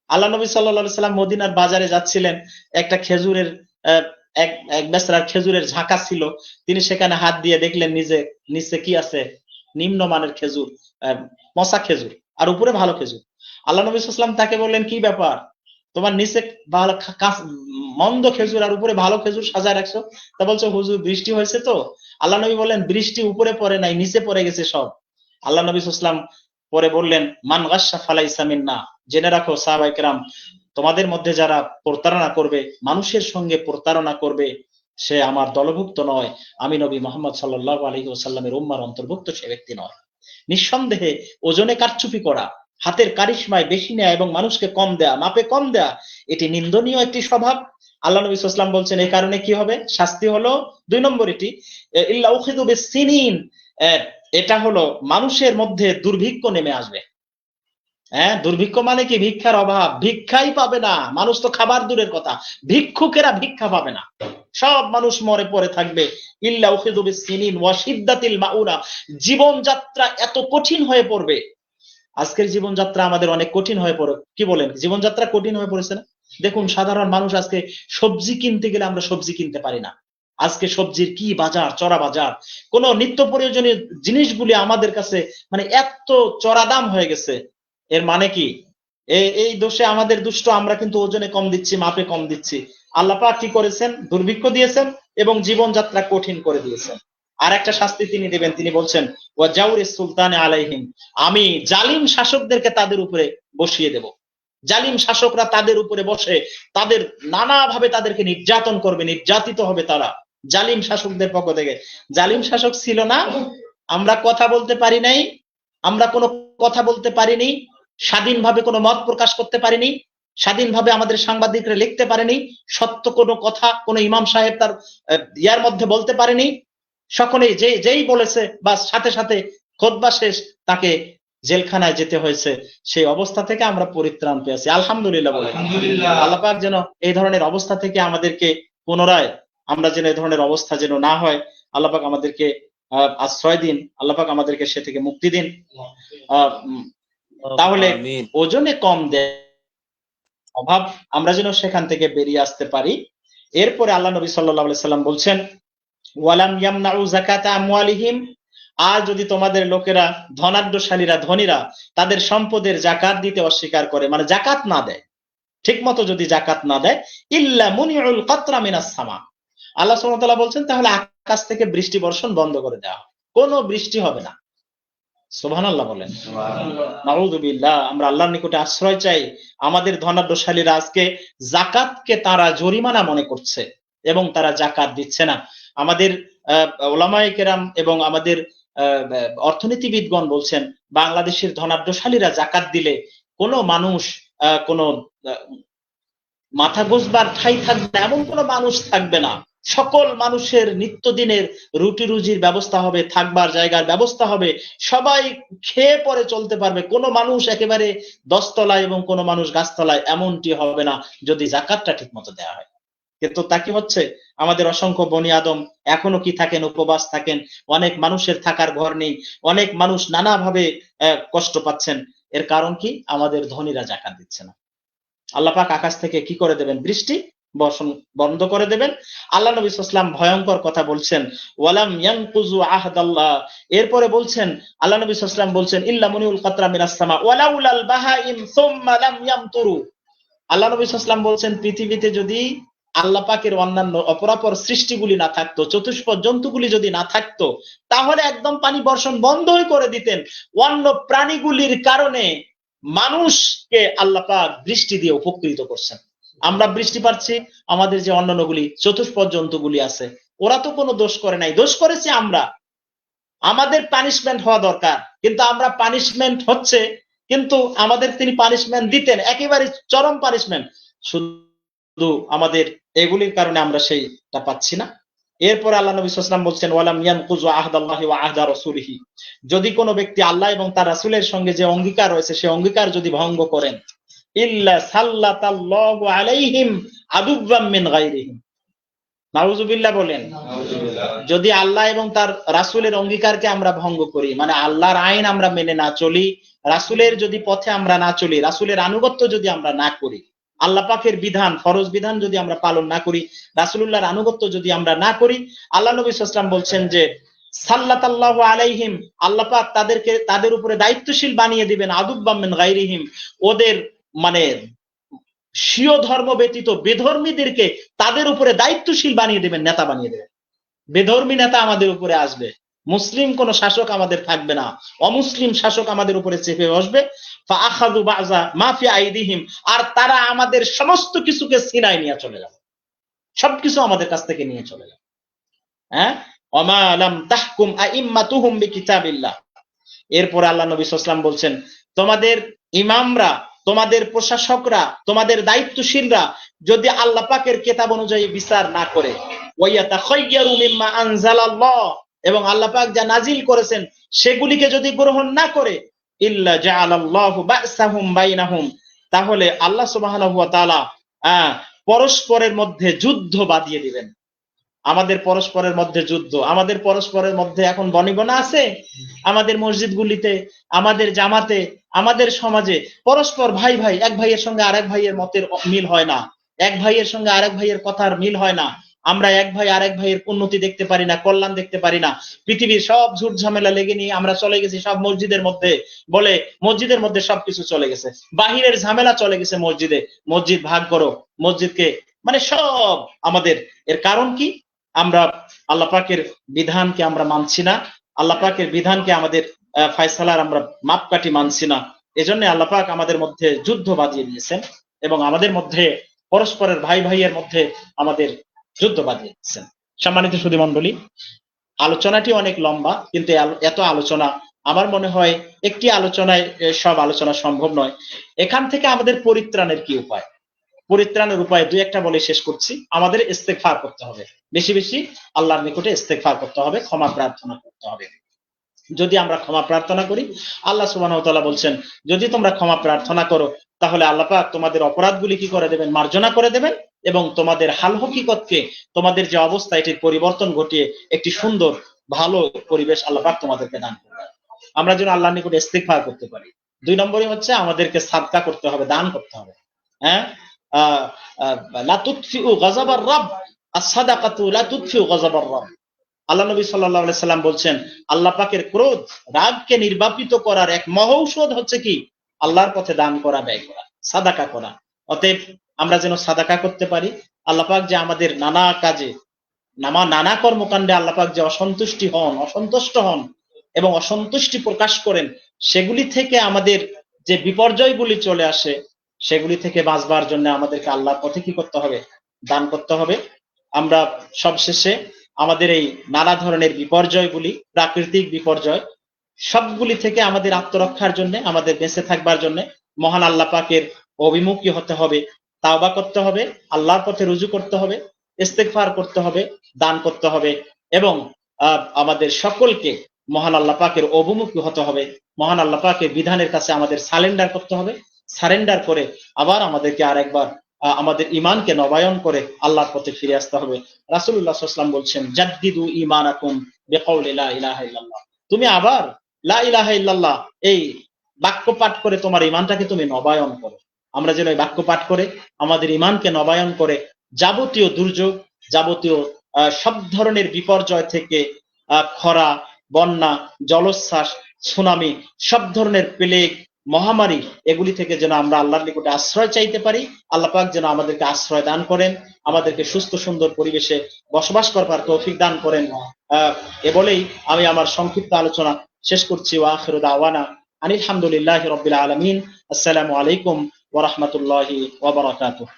আল্লাহ নবী সাল্লাল্লাহু আলাইহি ওয়াসাল্লাম মদিনার বাজারে যাচ্ছিলেন, একটা খেজুরের এক বেচরার খেজুরের ঝাঁকা ছিল, তিনি সেখানে হাত দিয়ে দেখলেন নিচে কি আছে, নিম্নমানের খেজুর, মশা খেজুর, আর উপরে ভালো খেজুর। আল্লাহ নবী সাল্লাল্লাহু আলাইহি ওয়াসাল্লাম তাকে বললেন, কি ব্যাপার, তোমার নিচে ভালো মন্দ খেজুর আর উপরে ভালো খেজুর সাজায় রাখছো? তা বলছো হুজুর বৃষ্টি হয়েছে তো। আল্লাহ নবী বললেন, বৃষ্টি উপরে পড়ে নাই, নিচে পড়ে গেছে সব। আল্লাহ নবী সাল্লাল্লাহু আলাইহি ওয়াসাল্লাম পরে বললেন, মান গাশশা ফালাইসা মিন্না, জেনে রাখো সাহাবায়ে কেরাম, তোমাদের মধ্যে যারা প্রতারণা করবে, মানুষের সঙ্গে প্রতারণা করবে, সে আমার দলভুক্ত নয়, আমি নবী মুহাম্মদ সাল্লাল্লাহু আলাইহি ওয়াসাল্লামের উম্মার অন্তর্ভুক্ত সে ব্যক্তি নয়। নিঃসন্দেহে ওজনে কারচুপি করা, হাতের কারিশমায় বেশি নেয়া এবং মানুষকে কম দেয়া, মাপে কম দেয়া, এটি নিন্দনীয় একটি স্বভাব। আল্লাহ নবী সাল্লাল্লাহু আলাইহি ওয়াসাল্লাম বলছেন এই কারণে কি হবে, শাস্তি হলো 2 নম্বর এটি, ইল্লা উখিযু বিসসিনিন, এটা হলো মানুষের মধ্যে দুর্ভিক্ষ নেমে আসবে। হ্যাঁ, দুর্ভিক্ষ মানে কি? ভিক্ষার অভাব, ভিক্ষাই পাবে না মানুষ, তো খাবার দূরের কথা, ভিক্ষুকেরা ভিক্ষা পাবে না, সব মানুষ মরে পড়ে থাকবে। ইল্লা উখিযু বিসসিনিন ওয়া শিদ্দাতিল মাউনা, জীবনযাত্রা এত কঠিন হয়ে পড়বে। আজকের জীবনযাত্রা আমাদের অনেক কঠিন হয়ে পড়ে, কি বলেন? জীবনযাত্রা কঠিন হয়ে পড়েছে না? দেখুন, সাধারণ মানুষ আজকে সবজি কিনতে গেলে আমরা সবজি কিনতে পারি না। আজকে সবজির কি বাজার, চড়া বাজার, কোন নিত্য প্রয়োজনীয় জিনিসগুলি আমাদের কাছে মানে এত চড়া দাম হয়ে গেছে। এর মানে কি? এই দোষে আমাদের দুষ্ট, আমরা কিন্তু ওজনে কম দিচ্ছি, মাপে কম দিচ্ছি। আল্লাহ পাক কি করেছেন? দুর্ভিক্ষ দিয়েছেন এবং জীবনযাত্রা কঠিন করে দিয়েছেন। আর একটা শাস্তি তিনি দিবেন, তিনি বলছেন ওয়া জাউরিস সুলতানে আলাইহিম, আমি জালিম শাসকদেরকে তাদের উপরে বসিয়ে দেব। জালিম শাসকরা তাদের উপরে বসে তাদের নানাভাবে তাদেরকে নির্যাতন করবে, নির্যাতিত হবে তারা জালিম শাসকদের পক্ষ থেকে। জালিম শাসক ছিল না, আমরা কথা বলতে পারি নাই, আমরা কোনো কথা বলতে পারিনি, স্বাধীনভাবে কোনো মত প্রকাশ করতে পারিনি, স্বাধীনভাবে আমাদের সাংবাদিকরা লিখতে পারেনি, সত্য কোনো কথা কোনো ইমাম সাহেব তার ইয়ার মধ্যে বলতে পারেনি, সকলেই যেই বলেছে বা সাথে সাথে খুতবা শেষ, তাকে জেলখানায় যেতে হয়েছে। সেই অবস্থা থেকে আমরা পরিত্রাণ পেয়েছি, আলহামদুলিল্লাহ বলে। আল্লাহ পাক যেন এই ধরনের অবস্থা থেকে আমাদেরকে পুনরায়, আমরা যেন এই ধরনের অবস্থা যেন না হয়, আল্লাহ পাক আমাদেরকে আশ্রয় দিন, আল্লাহ পাক আমাদেরকে সে থেকে মুক্তি দিন। তাহলে ওজনে কম দেয় অভাব, আমরা যেন সেখান থেকে বেরিয়ে আসতে পারি। এরপরে আল্লাহ নবী সাল্লাল্লাহু আলাইহি সাল্লাম বলছেন ওয়ালাম ইয়ামনাউ যাকাতা আমওয়ালিহিম, আর যদি তোমাদের লোকেরা ধনাঢ্যশালীরা ধনীরা তাদের সম্পদের জাকাত দিতে অস্বীকার করে, মানে জাকাত না দেয়, ঠিক মতো যদি জাকাত না দেয়, ইল্লা মুনিউল কাতরা মিনাস সামা, আল্লাহ সুবহানাহু ওয়া তাআলা বলছেন তাহলে আকাশ থেকে বৃষ্টি বর্ষণ বন্ধ করে দেওয়া হবে, কোনো বৃষ্টি হবে না। সুবহানাল্লাহ বলেন। নাউযুবিল্লাহ। আমরা আল্লাহর নিকটে আশ্রয় চাই। আমাদের ধনাঢ্যশালীরা আজকে যাকাতকে তারা জরিমানা মনে করছে এবং তারা জাকাত দিচ্ছে না। আমাদের উলামায়ে কেরাম এবং আমাদের অর্থনীতিবিদগণ বলছেন বাংলাদেশের ধনাঢ্যশালীরা জাকাত দিলে কোনো মানুষ কোনো মাথা গোঁজবার ঠাঁই থাকবে না, এমন কোনো মানুষ থাকবে না। সকল মানুষের নিত্যদিনের রুটি রুজির ব্যবস্থা হবে, থাকবার জায়গার ব্যবস্থা হবে, সবাই খেয়ে পরে চলতে পারবে। কোনো মানুষ একেবারে দশতলায় এবং কোনো মানুষ গাছতলায়, এমনটি হবে না যদি জাকাতটা ঠিক মতো দেওয়া হয়। কিন্তু তা কি হচ্ছে? আমাদের অসংখ্য বনি আদম এখনো কি থাকেন, উপবাস থাকেন, অনেক মানুষের থাকার ঘর নেই, অনেক মানুষ নানাভাবে কষ্ট পাচ্ছেন। এর কারণ কি? আমাদের ধনীরা জাকাত দিচ্ছে না। আল্লাহ পাক আকাশ থেকে কি করে দেবেন? বৃষ্টি বর্ষণ বন্ধ করে দেবেন। আল্লাহ নবী সাল্লাল্লাহু আলাইহি ওয়াসাল্লাম ভয়ঙ্কর কথা বলছেন, ওয়ালাম ইয়ানকুযু আহদাল্লাহ। এরপরে বলছেন, আল্লাহ নবী সাল্লাল্লাহু আলাইহি ওয়াসাল্লাম বলছেন, ইল্লা মুনিউল কাতরা মিনাস সামা ওয়ালাউলাল বাহাইম সুম্মা লাম ইয়ামতুরু। আল্লাহ নবী সাল্লাল্লাহু আলাইহি ওয়াসাল্লাম বলছেন, পৃথিবীতে যদি আল্লাহ পাকের অন্যান্য অপরাপর সৃষ্টিগুলি না থাকতো, চতুষ্পদ জন্তুগুলি যদি না থাকতো, তাহলে একদম পানি বর্ষণ বন্ধই করে দিতেন। অন্য প্রাণীগুলির কারণে মানুষকে আল্লাহ পাক বৃষ্টি দিয়ে উপকৃত করছেন। আমরা বৃষ্টি পাচ্ছি, আমাদের যে অন্যান্যগুলি চতুষ্পদ জন্তুগুলি আছে ওরা তো কোনো দোষ করে নাই, দোষ করেছি আমরা। আমাদের পানিশমেন্ট হওয়া দরকার, কিন্তু আমরা পানিশমেন্ট হচ্ছে, কিন্তু আমাদের তিনি পানিশমেন্ট দিতেন, একেবারে চরম পানিশমেন্ট, শুধু আমাদের এগুলির কারণে আমরা সেইটা পাচ্ছি না। এরপর আল্লাহ নবী সাল্লাল্লাহু আলাইহি ওয়াসাল্লাম বলছেন, ওয়ালাম ইয়ানকুযু আহদাল্লাহি ওয়া আহদা রাসূলিহি। যদি কোনো ব্যক্তি আল্লাহ এবং তার রাসূলের সঙ্গে যে অঙ্গীকার রয়েছে সেই অঙ্গীকার যদি ভঙ্গ করেন, ইল্লা সাল্লাতাল্লাহু আলাইহিম আদুওয়াম মিন গায়রিহিম। নাউযুবিল্লাহ বলেন। যদি আল্লাহ এবং তার রাসূলের অঙ্গীকারকে আমরা ভঙ্গ করি, মানে আল্লাহর আইন আমরা মেনে না চলি, রাসূলের যদি পথে আমরা না চলি, রাসূলের আনুগত্য যদি আমরা না করি, আল্লাহ পাকের বিধান, ফরজ বিধান যদি আমরা পালন না করি, রাসূলুল্লাহর আনুগত্য যদি আমরা না করি, আল্লাহ নবী সাল্লাল্লাহু আলাইহি ওয়াসাল্লাম বলছেন যে সাল্লাতাল্লাহু আলাইহিম, আল্লাহ পাক তাদের উপরে দায়িত্বশীল বানিয়ে দিবেন, আদুওয়াম মিন গায়রিহিম, ওদের মানে স্বীয় ধর্ম ব্যতীত বেধর্মীদেরকে তাদের উপরে দায়িত্বশীল বানিয়ে দেবেন, নেতা বানিয়ে দেবেন। বেধর্মী নেতা আমাদের উপরে আসবে, মুসলিম কোন শাসক আমাদের থাকবে না, অমুসলিম শাসক আমাদের উপরে চেপে বসবে। ফাআখাযু বাযা মা ফি আইদিহিম, আর তারা আমাদের সমস্ত কিছুকে সিনায় নিয়ে চলে যাবে, সবকিছু আমাদের কাছ থেকে নিয়ে চলে যাবে। হ্যাঁ, ওমা লাম তাহকুম আইম্মাতুহুম বিকিতাবিল্লাহ। এরপর আল্লাহ নবী সাল্লাল্লাহু আলাইহি ওয়াসাল্লাম বলছেন, তোমাদের ইমামরা, তোমাদের প্রশাসকরা, তোমাদের দায়িত্বশীলরা যদি আল্লাহ পাকের কিতাব অনুযায়ী বিচার না করে, ওয়ায়াতাখায়্যারু মিম্মা আনজালাল্লাহ, এবং আল্লাহ পাক যা নাজিল করেছেন সেগুলিকে যদি গ্রহণ না করে, ইল্লা জাআলাল্লাহু বা'সাহুম বাইনাহুম, তাহলে আল্লাহ সুবহানাহু ওয়া তাআলা পরস্পরের মধ্যে যুদ্ধ বাঁধিয়ে দিবেন। আমাদের পরস্পরের মধ্যে যুদ্ধ, আমাদের পরস্পরের মধ্যে এখন বনিবনা আছে। আমাদের মসজিদগুলিতে, আমাদের জামাতে, আমাদের সমাজে পরস্পর ভাই ভাই, এক ভাইয়ের সঙ্গে আরেক ভাইয়ের মতের মিল হয় না, এক ভাইয়ের সঙ্গে আরেক ভাইয়ের কথার মিল হয় না। আমরা এক ভাই আরেক ভাইয়ের উন্নতি দেখতে পারি না, কল্যাণ দেখতে পারি না। পৃথিবীর সব ঝুট ঝামেলা লেগে নিয়ে আমরা চলে গেছি সব মসজিদের মধ্যে, বলে মসজিদের মধ্যে সবকিছু চলে গেছে, বাহিরের ঝামেলা চলে গেছে মসজিদে, মসজিদ ভাগ করো, মসজিদকে, মানে সব আমাদের। এর কারণ কি? আমরা আল্লাহ পাকের বিধানকে আমরা মানছি না, আল্লাহ পাকের বিধানকে আমাদের ফয়সালার আমরা মাপকাঠি মানছি না। এজন্য আল্লাহ পাক আমাদের মধ্যে যুদ্ধ বাঁধিয়ে দিয়েছেন এবং আমাদের মধ্যে পরস্পরের ভাই ভাইয়ের মধ্যে আমাদের যুদ্ধ বাঁধিয়ে দিয়েছেন। সম্মানিত সুধী মণ্ডলী, আলোচনাটি অনেক লম্বা, কিন্তু এত আলোচনা আমার মনে হয় একটি আলোচনায় সব আলোচনা সম্ভব নয়। এখান থেকে আমাদের পরিত্রাণের কি উপায়? পরিত্রাণের উপায় দুই একটা বলে শেষ করছি। আমাদের ইস্তেগফার করতে হবে, বেশি বেশি আল্লাহর নিকটে ইস্তেগফার করতে হবে, ক্ষমা প্রার্থনা করতে হবে। যদি আমরা ক্ষমা প্রার্থনা করি, আল্লাহ সুবহানাহু ওয়া তাআলা বলছেন, যদি তোমরা ক্ষমা প্রার্থনা করো তাহলে আল্লাহ পাক তোমাদের অপরাধগুলি কি করে দেবেন? মার্জনা করে দেবেন, এবং তোমাদের হাল হকিকতকে, তোমাদের যে অবস্থা এটির পরিবর্তন ঘটিয়ে একটি সুন্দর ভালো পরিবেশ আল্লাহ পাক তোমাদেরকে দান করবেন। আমরা যেন আল্লাহর নিকটে ইস্তেগফার করতে পারি। দুই নম্বরই হচ্ছে আমাদেরকে সাদকা করতে হবে, দান করতে হবে। হ্যাঁ, লা তুতফিউ গাযাবার রাব, আস-সাদাকাতু লা তুতফিউ গাযাবার রাব। আল্লাহ নবী সাল্লাল্লাহু আলাইহি সাল্লাম বলছেন, আল্লাহ পাকের ক্রোধ, রাগকে নির্বাপিত করার এক মহৌষধ হচ্ছে কি? আল্লাহর পথে দান করা, ব্যয় করা, সাদাকা করা। অতএব আমরা যেন সাদাকা করতে পারি। আল্লাহ পাক যে আমাদের নানা কাজে, নানা কর্মকাণ্ডে আল্লাহ পাক যে অসন্তুষ্ট হন এবং অসন্তুষ্টি প্রকাশ করেন, সেগুলি থেকে আমাদের যে বিপর্যয়গুলি চলে আসে, সেগুলি থেকে বাঁচবার জন্য আমাদেরকে আল্লাহর পথে কি করতে হবে? দান করতে হবে। আমরা সবশেষে আমাদের এই নানা ধরনের বিপর্যয়গুলি, প্রাকৃতিক বিপর্যয়, সবগুলি থেকে আমাদের আত্মরক্ষার জন্য, আমাদের বেঁচে থাকবার জন্য মহান আল্লাহ পাকের অভিমুখী হতে হবে, তাওবা করতে হবে, আল্লাহর পথে রুজু করতে হবে, ইস্তেগফার করতে হবে, দান করতে হবে এবং আমাদের সকলকে মহান আল্লাহ পাকের অভিমুখী হতে হবে। মহান আল্লাহ পাকের বিধানের কাছে আমাদের সারেন্ডার করতে হবে। সারেন্ডার করে আবার আমাদেরকে আরেকবার আমাদের ইমানকে নবায়ন করে আল্লাহর পথে ফিরে আসতে হবে। রাসূলুল্লাহ সাল্লাল্লাহু আলাইহি ওয়াসাল্লাম বলছেন, জাদ্দিদু ঈমানাকুম বিকাউলি লা ইলাহা ইল্লাল্লাহ। তুমি আবার লা ইলাহা ইল্লাল্লাহ এই বাক্য পাঠ করে তোমার ইমানটাকে তুমি নবায়ন করো। আমরা যেন এই বাক্য পাঠ করে আমাদের ইমানকে নবায়ন করে যাবতীয় দুর্যোগ, যাবতীয় সব ধরনের বিপর্যয় থেকে, খরা, বন্যা, জলোচ্ছ্বাস, সুনামি, সব ধরনের প্লেগ, মহামারী, এগুলি থেকে যেন আমরা আল্লাহর নিকটে আশ্রয় চাইতে পারি। আল্লাহ পাক যেন আমাদেরকে আশ্রয় দান করেন, আমাদেরকে সুস্থ সুন্দর পরিবেশে বসবাস করবার তৌফিক দান করেন। এ বলেই আমি আমার সংক্ষিপ্ত আলোচনা শেষ করছি। ওয়া আখিরু দাওয়ানা আনিল হামদুলিল্লাহি রাব্বিল আলামিন। আসসালামু আলাইকুম ওয়া রাহমাতুল্লাহি ওয়া বারাকাতুহু।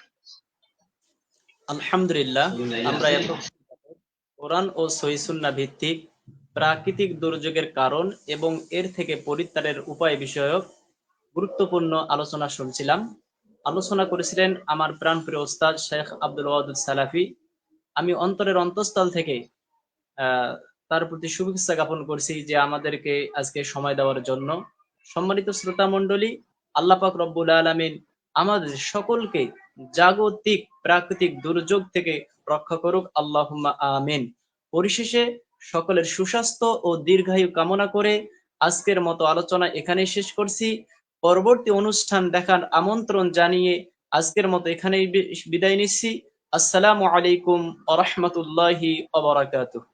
আলহামদুলিল্লাহ, আমরা এত কোরআন ও সহিহ সুন্নাহ ভিত্তিক প্রাকৃতিক দুর্যোগের কারণ এবং এর থেকে পরিত্রাণের উপায় বিষয়ক গুরুত্বপূর্ণ আলোচনা শুনছিলাম। আলোচনা করেছিলেন আমার প্রাণপ্রিয় ওস্তাদ শেখ আব্দুল ওয়াদুদ সালাফি। আমি অন্তরের অন্তঃস্থল থেকে তার প্রতি শুভেচ্ছা জ্ঞাপন করছি যে আমাদেরকে আজকে সময় দেওয়ার জন্য। সম্মানিত শ্রোতা মণ্ডলী, আল্লাহ পাক রব্বুল আলামিন আমাদের সকলকে জাগতিক প্রাকৃতিক দুর্যোগ থেকে রক্ষা করুক, আল্লাহুম্মা আমিন। পরিশেষে সকলের সুস্বাস্থ্য ও দীর্ঘায়ু কামনা করে আজকের মতো আলোচনা এখানেই শেষ করছি। পরবর্তী অনুষ্ঠান দেখার আমন্ত্রণ জানিয়ে আজকের মতো এখানেই বিদায় নিচ্ছি। আসসালামু আলাইকুম ওয়া রাহমাতুল্লাহি ওয়া বারাকাতুহু।